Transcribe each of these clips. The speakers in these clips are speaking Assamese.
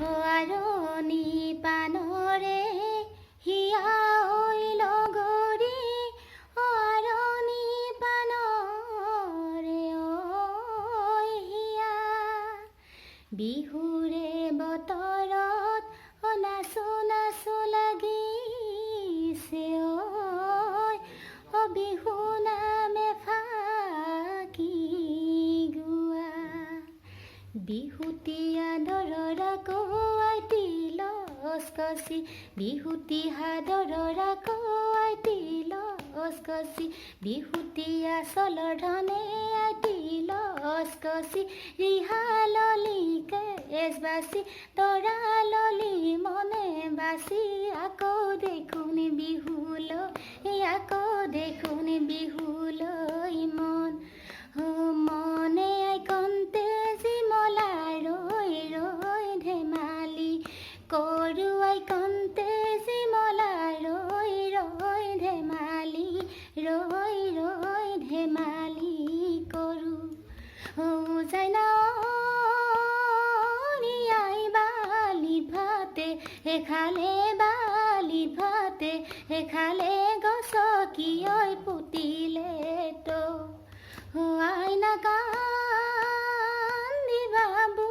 আৰণি পানৰে হিয়া ঐ লগৰী আৰণি পানৰে ঐ হিয়া বিহুৰে বতৰত নাচো নাচো লাগিছে ঐ বিহু নামে ফাকি গোৱা বিহুতীয়া দৰৰা কৌৱাইটি লস্কচি বিহুতী হাদৰৰা কৌৱাইটি লস্কচি বিহুতীয়া চলৰ ধনে আইটি লস্কচি ৰিহা ললিকে এজবাচি তৰা ললি মনে বাচি আকৌ দেখোন বিহুলৈ আকৌ দেখোন বিহুলৈ মনে আইকন্তে জিমলা ৰৈ ৰৈ ধেমালি কৰো আইকন্তে জিমলা ৰৈ ৰৈ ধেমালি ৰৈ ৰৈ ধেমালি কৰো জানা এখালে বালি ভাতে এখালে গছকি ঐ পুতিলে তো আইনা কান্দি বাবু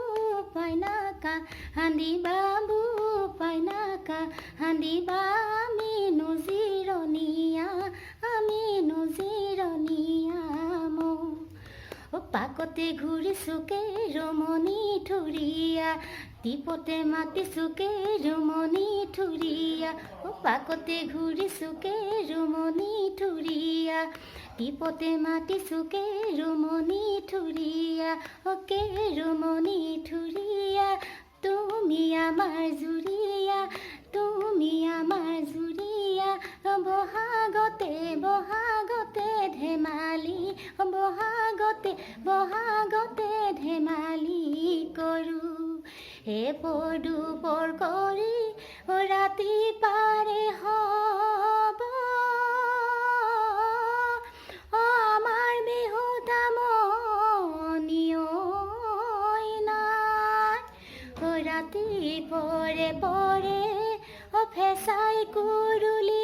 পাইনা কান্দি বাবু পাইনা কান্দি আমি নুজিৰণীয়া পাকতে ঘূৰিছোকে ৰমণী থুৰীয়া টিপতে মাতিছোকে ৰুমনি থুৰীয়া পাকতে ঘূৰিছোকে ৰুমনি থুৰীয়া টিপতে মাতিছোকে ৰুমনি থুৰীয়া অকে ৰুমনি থুৰীয়া তুমি আমাৰ জুৰীয়া বহাগতে ধেমালি কৰো দুপৰ কৰি ৰাতি পাৰে হব আমাৰ বিহু তামনি নাই ৰাতি পৰে ফেঁচাই কুৰুলি